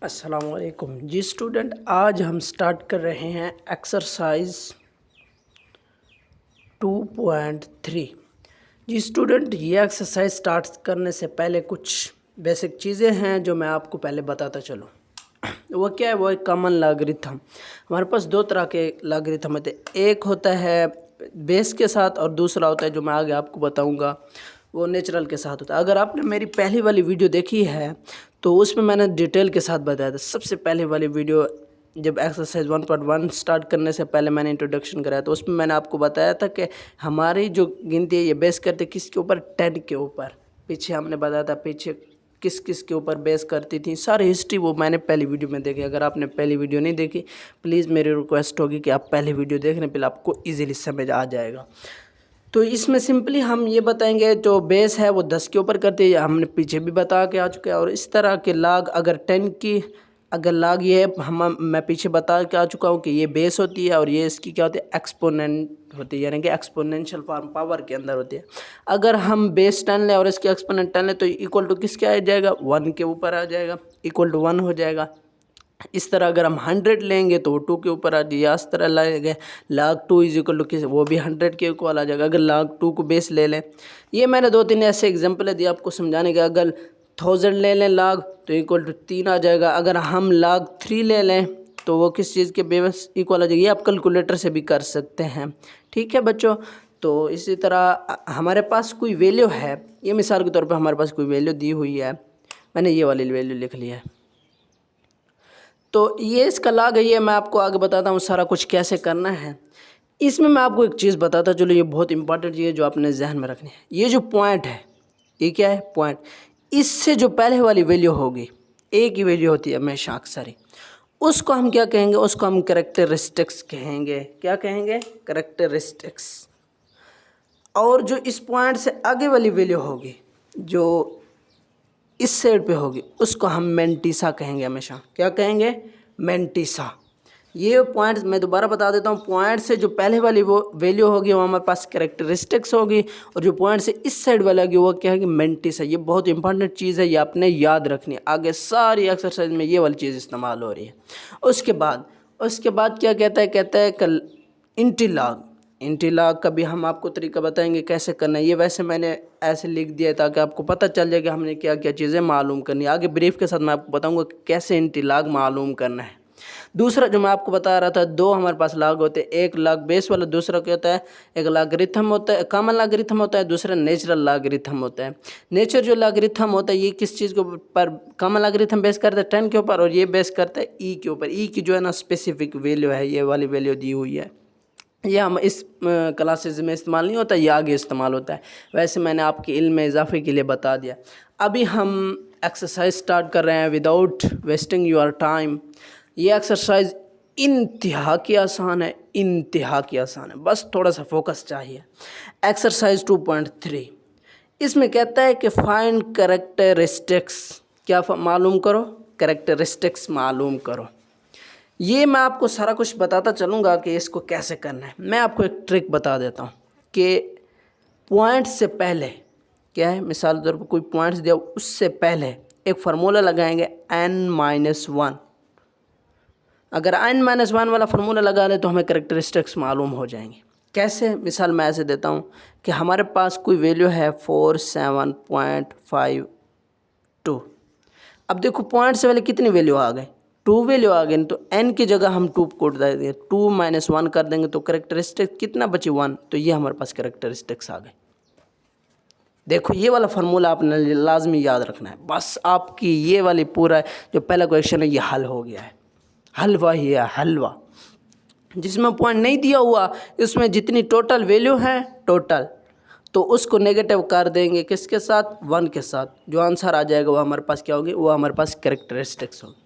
अस्सलामुअलैकुम जी स्टूडेंट, आज हम स्टार्ट कर रहे हैं एक्सरसाइज 2.3। जी स्टूडेंट, ये एक्सरसाइज स्टार्ट करने से पहले कुछ बेसिक चीज़ें हैं जो मैं आपको पहले बताता चलूँ। वो क्या है? वो एक कॉमन लॉगरिथम। हमारे पास दो तरह के लॉगरिथम होते हैं, एक होता है बेस के साथ और दूसरा होता है जो मैं आगे आपको बताऊंगा वो नेचुरल के साथ होता है। अगर आपने मेरी पहली वाली वीडियो देखी है तो उसमें मैंने डिटेल के साथ बताया था। सबसे पहले वाली वीडियो जब एक्सरसाइज 1.1 स्टार्ट करने से पहले मैंने इंट्रोडक्शन कराया तो उसमें मैंने आपको बताया था कि हमारी जो गिनती है ये बेस करते किसके ऊपर, 10 के ऊपर। पीछे हमने बताया था पीछे किस किस के ऊपर बेस करती थी, सारी हिस्ट्री वो मैंने पहली वीडियो में देखी। अगर आपने पहली वीडियो नहीं देखी, प्लीज़ मेरी रिक्वेस्ट होगी कि आप पहली वीडियो देखने पहले आपको ईजिली समझ आ जाएगा। तो इसमें सिंपली हम ये बताएंगे जो बेस है वो 10 के ऊपर करती है, हमने पीछे भी बता के आ चुके हैं। और इस तरह के लाग अगर 10 की अगर लाग ये है मैं पीछे बता के आ चुका हूँ कि ये बेस होती है और ये इसकी क्या होती है, एक्सपोनेंट होती है, यानी कि एक्सपोनेंशियल फॉर्म पावर के अंदर होती है। अगर हम बेस 10 लें और इसकी एक्सपोनेंट 10 लें तो इक्वल टू किसके आ जाएगा, 1 के ऊपर आ जाएगा, इक्वल टू 1 हो जाएगा। इस तरह अगर हम 100 लेंगे तो वो 2 के ऊपर आ जाएगा। इस तरह लाएंगे log 2 इज इक्वल टू किस, वो भी 100 के इक्वल आ जाएगा। अगर log 2 को बेस ले लें, ये मैंने 2-3 ऐसे एग्जांपल दिए आपको समझाने के। अगर 1000 ले लें log तो इक्वल टू 3 आ जाएगा। अगर हम log 3 ले लें तो वो किस चीज़ के बेस इक्वल आ जाएगी। ये आप कैलकुलेटर से भी कर सकते हैं, ठीक है बच्चों। तो इसी तरह हमारे पास कोई वैल्यू है, ये मिसाल के तौर पर हमारे पास कोई वैल्यू दी हुई है, मैंने ये वाली वैल्यू लिख ली है, तो ये इसका लाग है। ये मैं आपको आगे बताता हूँ सारा कुछ कैसे करना है। इसमें मैं आपको एक चीज़ बताता चलो, ये बहुत इंपॉर्टेंट चीज़ है जो आपने जहन में रखनी है। ये जो पॉइंट है, ये क्या है, पॉइंट। इससे जो पहले वाली वैल्यू होगी, एक ही वैल्यू होती है हमेशा अक्सर ही, उसको हम क्या कहेंगे, उसको हम कैरेक्टरिस्टिक्स कहेंगे। क्या कहेंगे, कैरेक्टरिस्टिक्स। और जो इस पॉइंट से आगे वाली वैल्यू होगी, जो इस साइड पे होगी, उसको हम मेंटिसा कहेंगे हमेशा। क्या कहेंगे, मेंटिसा। ये पॉइंट मैं दोबारा बता देता हूँ, पॉइंट से जो पहले वाली वो वैल्यू होगी वो हमारे पास कैरेक्टरिस्टिक्स होगी, और जो पॉइंट से इस साइड वाला होगी वो क्या है, मेंटिसा। ये बहुत इंपॉर्टेंट चीज़ है, ये आपने याद रखनी है। आगे सारी एक्सरसाइज में ये वाली चीज़ इस्तेमाल हो रही है। उसके बाद क्या कहता है कल इंटीलॉग। इंटीलॉग का भी हम आपको तरीका बताएंगे कैसे करना है। ये वैसे मैंने ऐसे लिख दिया है ताकि आपको पता चल जाए कि हमने क्या क्या चीज़ें मालूम करनी है। आगे ब्रीफ के साथ मैं आपको बताऊंगा कि कैसे इंटीलॉग मालूम करना है। दूसरा जो मैं आपको बता रहा था, दो हमारे पास लॉग होते हैं, एक लॉग बेस वाला, दूसरा क्या होता है, एक लॉगरिथम होता है, कॉमन लॉगरिथम होता है, दूसरा नेचुरल लॉगरिथम होता है। नेचर जो लॉगरिथम होता है ये किस चीज़ के ऊपर, कॉमन लॉगरिथम बेस करता है 10 के ऊपर, और ये बेस करता है ई के ऊपर। ई की जो है ना स्पेसिफिक वैल्यू है, ये वाली वैल्यू दी हुई है। ये हम इस क्लासेस में इस्तेमाल नहीं होता, ये आगे इस्तेमाल होता है। वैसे मैंने आपके इल्म में इजाफे के लिए बता दिया। अभी हम एक्सरसाइज स्टार्ट कर रहे हैं विदाउट वेस्टिंग योर टाइम। ये एक्सरसाइज इंतहा की आसान है, इंतहा की आसान है, बस थोड़ा सा फोकस चाहिए। एक्सरसाइज 2.3 इसमें कहता है कि फाइंड कैरेक्टरिस्टिक्स। क्या मालूम करो, कैरेक्टरिस्टिक्स मालूम करो। ये मैं आपको सारा कुछ बताता चलूँगा कि इसको कैसे करना है। मैं आपको एक ट्रिक बता देता हूँ कि पॉइंट से पहले क्या है, मिसाल के तौर पर कोई पॉइंट्स दिया, उससे पहले एक फार्मूला लगाएंगे n-1। अगर n-1 वाला फार्मूला लगा दें तो हमें कैरेक्टरिस्टिक्स मालूम हो जाएंगे। कैसे, मिसाल मैं ऐसे देता हूँ कि हमारे पास कोई वैल्यू है 47.52। अब देखो पॉइंट से पहले कितनी वैल्यू आ गई, 2 वैल्यू आ गई, तो n की जगह हम 2 कोड दे देंगे, 2 - 1 कर देंगे तो कैरेक्टरिस्टिक कितना बची, 1। तो ये हमारे पास कैरेक्टरिस्टिक्स आ गए। देखो ये वाला फार्मूला आपने लाजमी याद रखना है। बस आपकी ये वाली पूरा जो पहला क्वेश्चन है ये हल हो गया है। हलवा ही है, हलवा। जिसमें पॉइंट नहीं दिया हुआ, इसमें जितनी टोटल वैल्यू है टोटल, तो उसको नेगेटिव कर देंगे किसके साथ, 1 के साथ। जो आंसर आ जाएगा वो हमारे पास क्या होगी, वो हमारे पास कैरेक्टरिस्टिक्स होगी।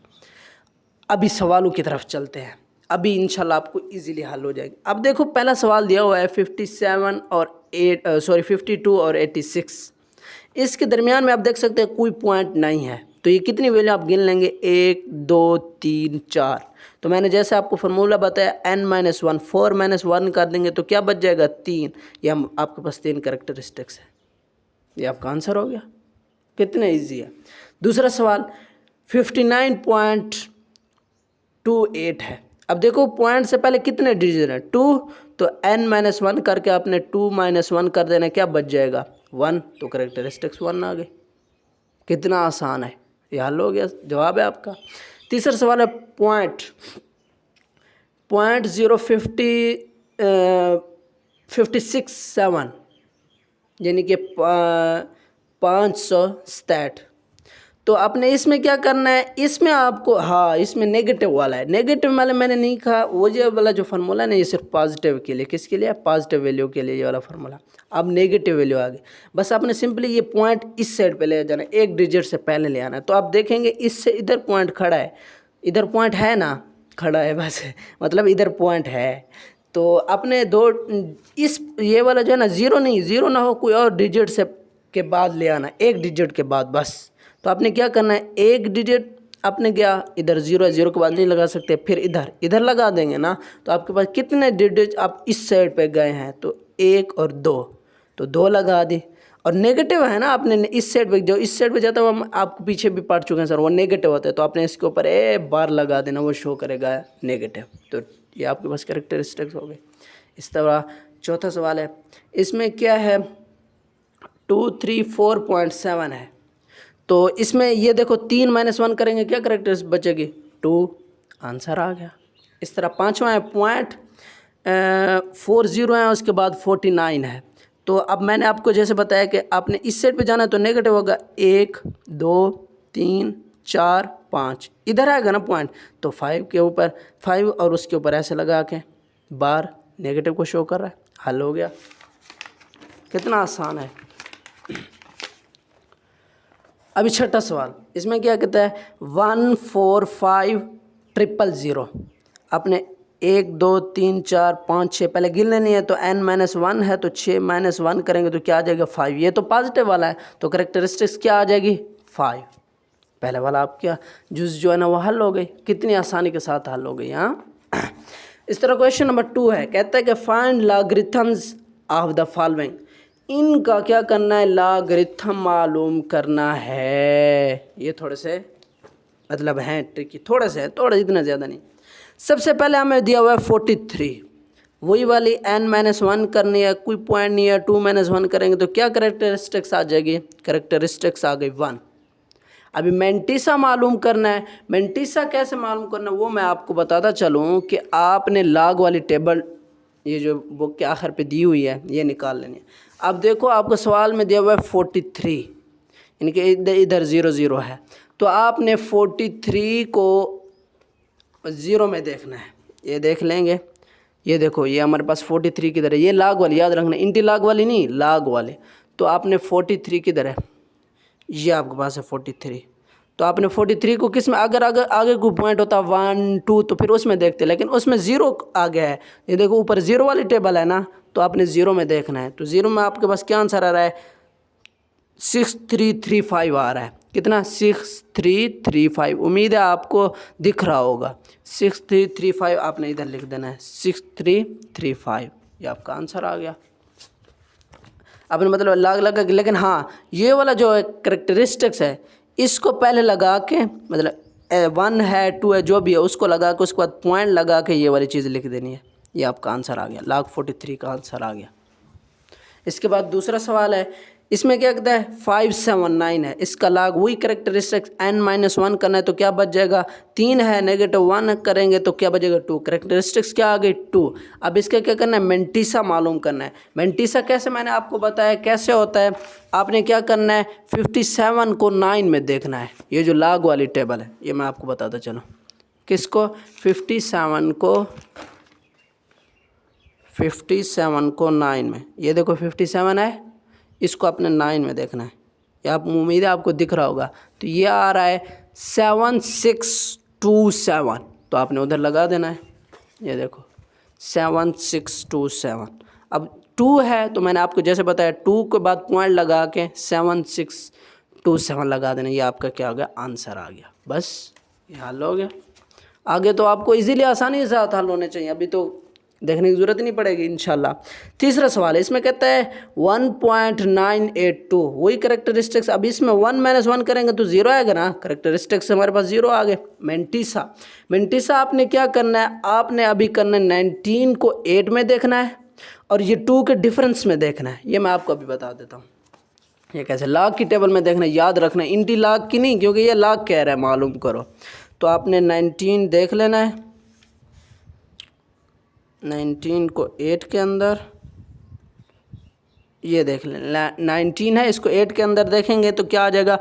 अभी सवालों की तरफ चलते हैं, अभी इंशाल्लाह आपको इजीली हल हो जाएगा। अब देखो पहला सवाल दिया हुआ है 52 और 86। इसके दरमियान में आप देख सकते हैं कोई पॉइंट नहीं है, तो ये कितनी वैल्यू आप गिन लेंगे, 1 2 3 4। तो मैंने जैसे आपको फार्मूला बताया n-1, 4 - 1 कर देंगे तो क्या बच जाएगा, 3। ये हम आपके पास 3 कैरेक्टरिस्टिक्स है, ये आपका आंसर हो गया। कितने ईजी है। दूसरा सवाल 59.28 है। अब देखो पॉइंट से पहले कितने डिजिट हैं, 2, तो n-1 करके आपने 2 - 1 कर देना, क्या बच जाएगा 1, तो करेक्टरिस्टिक्स 1 आ गई। कितना आसान है, ये हल हो गया, जवाब है आपका। तीसरा सवाल है पॉइंट 0.56 यानी कि 567। तो आपने इसमें क्या करना है, इसमें आपको, हाँ इसमें नेगेटिव वाला है, नेगेटिव वाला मैंने नहीं कहा, वो ये वाला जो फार्मूला नहीं, ये सिर्फ पॉजिटिव के लिए, किसके लिए, पॉजिटिव वैल्यू के लिए ये वाला फार्मूला। अब नेगेटिव वैल्यू आ गई, बस आपने सिंपली ये पॉइंट इस साइड पे ले जाना, एक डिजिट से पहले ले आना है। तो आप देखेंगे इससे इधर पॉइंट खड़ा है, इधर पॉइंट है ना, खड़ा है बस मतलब इधर पॉइंट है। तो अपने दो इस ये वाला जो है ना, ज़ीरो नहीं, ज़ीरो ना हो, कोई और डिजिट से के बाद ले आना, एक डिजिट के बाद बस। तो आपने क्या करना है, एक डिजिट आपने गया इधर, ज़ीरो है, ज़ीरो के बाद नहीं लगा सकते, फिर इधर लगा देंगे ना, तो आपके पास कितने डिजिट आप इस साइड पे गए हैं, तो 1 और 2, तो 2 लगा दी। और नेगेटिव है ना, आपने इस साइड पे, जो इस साइड पे जाता है वो हम आपको पीछे भी पढ़ चुके हैं सर, वो नेगेटिव होता है, तो आपने इसके ऊपर एक बार लगा देना, वो शो करेगा नेगेटिव। तो ये आपके पास कैरेक्टरिस्टिक्स हो गए। इस तरह चौथा सवाल है, इसमें क्या है, 234.7 है। तो इसमें ये देखो 3 - 1 करेंगे, क्या कैरेक्टरिस्टिक्स बचेगी, 2, आंसर आ गया। इस तरह पाँचवा है पॉइंट 40 है, उसके बाद 49 है। तो अब मैंने आपको जैसे बताया कि आपने इस साइड पे जाना है तो नेगेटिव होगा, 1 2 3 4 5, इधर आएगा ना पॉइंट, तो 5 के ऊपर 5 और उसके ऊपर ऐसे लगा के बार नेगेटिव को शो कर रहा है, हल हो गया। कितना आसान है। अभी छठा सवाल, इसमें क्या कहता है, 145,000। आपने 1 2 3 4 5 6 पहले गिनने नहीं है, तो n-1 है, तो 6 - 1 करेंगे तो क्या आ जाएगा 5। ये तो पॉजिटिव वाला है, तो कैरेक्टरिस्टिक्स क्या आ जाएगी 5। पहले वाला आप क्या जो है ना वो हल हो गई, कितनी आसानी के साथ हल हो गई। हाँ इस तरह क्वेश्चन नंबर 2 है, कहता है कि find logarithms of the following. इनका क्या करना है, लॉगरिथम मालूम करना है। ये थोड़े से मतलब हैं ट्रिकी, थोड़े से, थोड़ा इतना ज़्यादा नहीं। सबसे पहले हमें दिया हुआ है 43, वही वाली n-1 करनी है, कोई पॉइंट नहीं है, 2 - 1 करेंगे तो क्या कैरेक्टरिस्टिक्स आ जाएगी, कैरेक्टरिस्टिक्स आ गई 1। अभी मेंटिसा मालूम करना है। मेंटिसा कैसे मालूम करना है वो मैं आपको बताता चलूँ कि आपने लॉग वाली टेबल, ये जो बुक के आखिर पे दी हुई है, ये निकाल लेनी है। अब देखो आपको सवाल में दिया हुआ है 43, यानी कि इधर 0 0 है, तो आपने 43 को 0 में देखना है। ये देख लेंगे, ये देखो ये हमारे पास 43 किधर है, ये लॉग वाली याद रखना, इंटी लॉग वाली नहीं, लॉग वाले। तो आपने 43 किधर है, ये आपके पास है 43। तो आपने 43 को किस में, अगर आगे कोई पॉइंट होता 1 2 तो फिर उसमें देखते, लेकिन उसमें 0 आ गया है। ये देखो ऊपर 0 वाली टेबल है ना, तो आपने 0 में देखना है। तो 0 में आपके पास क्या आंसर आ रहा है, 6335 आ रहा है। कितना, 6335। उम्मीद है आपको दिख रहा होगा, 6335 आपने इधर लिख देना है, 6335, ये आपका आंसर आ गया। आपने मतलब लगा, लेकिन हाँ ये वाला जो कैरेक्टरिस्टिक्स है इसको पहले लगा के, मतलब 1 है 2 है जो भी है उसको लगा के, उसके बाद पॉइंट लगा के ये वाली चीज़ लिख देनी है। ये आपका आंसर आ गया, log 43 का आंसर आ गया। इसके बाद दूसरा सवाल है, इसमें क्या कहता है 579 है, इसका log वही कैरेक्टरिस्टिक्स n-1 करना है, तो क्या बच जाएगा 3 है, -1 करेंगे तो क्या बचेगा 2। कैरेक्टरिस्टिक्स क्या आ गई 2। अब इसका क्या करना है, मेंटिसा मालूम करना है। मेंटिसा कैसे, मैंने आपको बताया कैसे होता है। आपने क्या करना है, 57 को 9 में देखना है। ये जो log वाली टेबल है ये मैं आपको बताता चलो, किसको, 57 को 9 में। ये देखो 57 है, इसको अपने 9 में देखना है। ये आप उम्मीद है आपको दिख रहा होगा। तो ये आ रहा है 7627, तो आपने उधर लगा देना है। ये देखो 7627। अब 2 है तो मैंने आपको जैसे बताया 2 के बाद पॉइंट लगा के 7627 लगा देना। ये आपका क्या हो गया, आंसर आ गया। बस ये हल हो गया। आगे तो आपको इजीली आसानी से साथ हल होने चाहिए। अभी तो देखने की ज़रूरत नहीं पड़ेगी इंशाल्लाह। तीसरा सवाल है, इसमें कहता है 1.982 वही करेक्टरिस्टिक्स। अब इसमें 1 - 1 करेंगे तो 0 आएगा ना, करेक्टरिस्टिक्स हमारे पास 0 आ गए। मेंटिसा आपने क्या करना है, आपने अभी करना है 19 को 8 में देखना है और ये 2 के डिफरेंस में देखना है। ये मैं आपको अभी बता देता हूँ ये कैसे। लाग की टेबल में देखना, याद रखना, इंटी लाग की नहीं, क्योंकि ये लाग कह रहा है, मालूम करो। तो आपने 19 देख लेना है, 19 को 8 के अंदर ये देख लेना, 19 है, इसको 8 के अंदर देखेंगे तो क्या आ जाएगा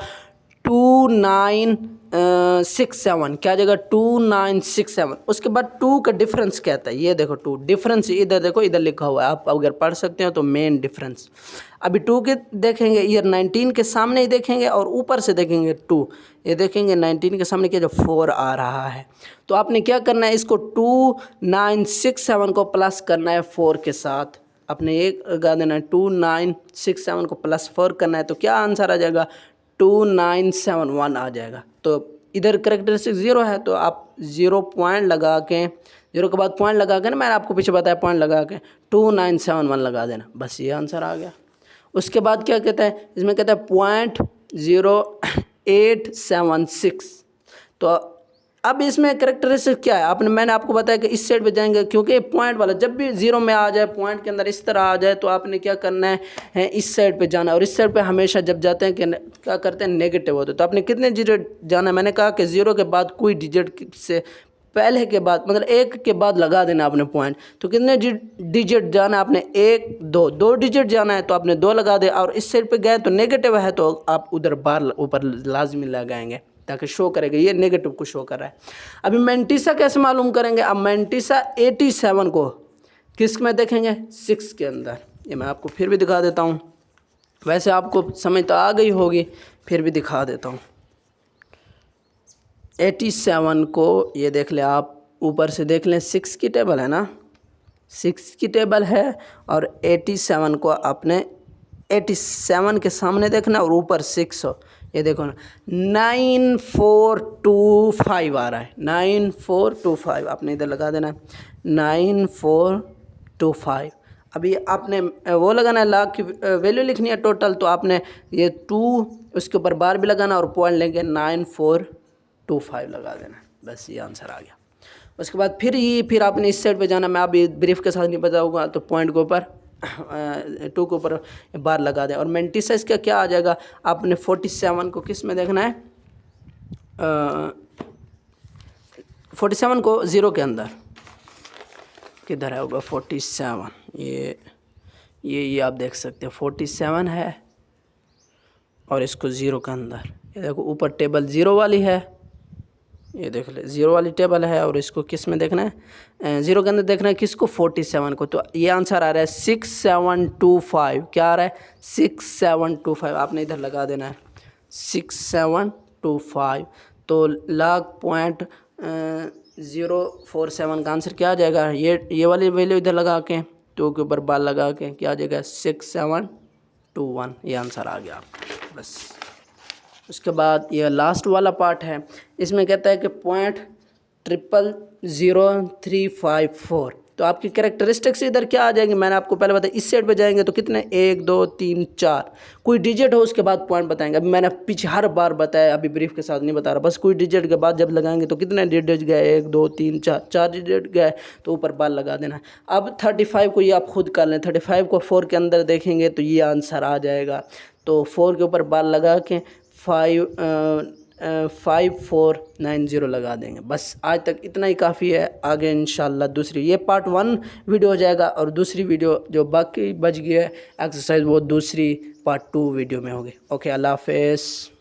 2967, क्या आ जाएगा 2967। उसके बाद 2 का डिफरेंस क्या आता है, ये देखो 2 डिफरेंस इधर देखो, इधर लिखा हुआ है, आप अगर पढ़ सकते हो तो मेन डिफरेंस। अभी 2 के देखेंगे, ईयर 19 के सामने ही देखेंगे और ऊपर से देखेंगे 2, ये देखेंगे 19 के सामने क्या जो 4 आ रहा है। तो आपने क्या करना है, इसको 2967 को प्लस करना है 4 के साथ, अपने एक लगा देना है, 2967 को प्लस 4 करना है तो क्या आंसर आ जाएगा 2971 आ जाएगा। तो इधर करेक्टरिस्टिक 0 है तो आप 0 पॉइंट लगा के, 0 के बाद पॉइंट लगा के ना, मैंने आपको पीछे बताया पॉइंट लगा के 2971 लगा देना, बस ये आंसर आ गया। उसके बाद क्या कहता है, इसमें कहता है 0.0876। तो अब इसमें करेक्टरिस्टिक क्या है, मैंने आपको बताया कि इस साइड पे जाएंगे, क्योंकि पॉइंट वाला जब भी 0 में आ जाए, पॉइंट के अंदर इस तरह आ जाए तो आपने क्या करना है इस साइड पे जाना है। और इस साइड पे हमेशा जब जाते हैं कि क्या करते हैं नेगेटिव होते, तो आपने कितने डिजिट जाना है, मैंने कहा कि 0 के बाद कोई डिजिट से पहले के बाद, मतलब 1 के बाद लगा देना आपने पॉइंट। तो कितने डिजिट जाना है आपने, 1 2 डिजिट जाना है तो आपने 2 लगा दे। और इस साइड पे गए तो नेगेटिव है तो आप उधर बार ऊपर लाजमी लगाएंगे ताकि शो करेगा ये नेगेटिव को शो कर रहा है। अभी मेंटिसा कैसे मालूम करेंगे, अब मेंटिसा 87 को किस में देखेंगे, 6 के अंदर। ये मैं आपको फिर भी दिखा देता हूँ, वैसे आपको समझ तो आ गई होगी, फिर भी दिखा देता हूँ। 87 को ये देख ले आप, ऊपर से देख लें 6 की टेबल है ना, 6 की टेबल है और 87 को आपने 87 के सामने देखना और ऊपर 6 हो, ये देखो ना 9425 आ रहा है, 9425 आपने इधर लगा देना है 9425। अभी आपने वो लगाना है, लाख की वैल्यू लिखनी है टोटल, तो आपने ये 2 उसके ऊपर बार भी लगाना और पॉइंट लेंगे 9425 लगा देना, बस ये आंसर आ गया। उसके बाद फिर आपने इस साइड पे जाना, मैं अभी ब्रीफ के साथ नहीं बताऊँगा, तो पॉइंट के ऊपर 2 के ऊपर बार लगा दें। और मेंटिसा इसका क्या आ जाएगा, आपने 47 को किस में देखना है, 47 को 0 के अंदर, किधर है होगा 47, ये आप देख सकते हैं 47 है और इसको 0 के अंदर, ये देखो ऊपर टेबल 0 वाली है, ये देख ले 0 वाली टेबल है और इसको किस में देखना है, 0 के अंदर देखना है किसको, 47 को। तो ये आंसर आ रहा है 6725, क्या आ रहा है 6725, आपने इधर लगा देना है 6725। तो लाख पॉइंट 047 का आंसर क्या आ जाएगा, ये वाली वैल्यू इधर लगा के 2 के ऊपर बार लगा के क्या आ जाएगा 6721, ये आंसर आ गया आपका, बस। उसके बाद ये लास्ट वाला पार्ट है, इसमें कहता है कि 0.000354। तो आपकी कैरेक्टरिस्टिक्स इधर क्या आ जाएंगी, मैंने आपको पहले बताया, इस साइड पे जाएंगे तो कितने 1 2 3 4 कोई डिजिट हो उसके बाद पॉइंट बताएंगे। अभी मैंने पीछे हर बार बताया, अभी ब्रीफ के साथ नहीं बता रहा, बस कोई डिजिट के बाद जब लगाएंगे तो कितने डिजिट गए 1 2 3 4 डिजिट गए तो ऊपर बार लगा देना। अब 35 को ये आप खुद कर लें, 35 को 4 के अंदर देखेंगे तो ये आंसर आ जाएगा। तो 4 के ऊपर बार लगा के 5490 लगा देंगे, बस। आज तक इतना ही काफ़ी है, आगे इंशाल्लाह दूसरी, ये पार्ट 1 वीडियो हो जाएगा और दूसरी वीडियो जो बाकी बच गई है एक्सरसाइज वो दूसरी पार्ट 2 वीडियो में होगी। ओके, अल्लाह हाफ़िज़।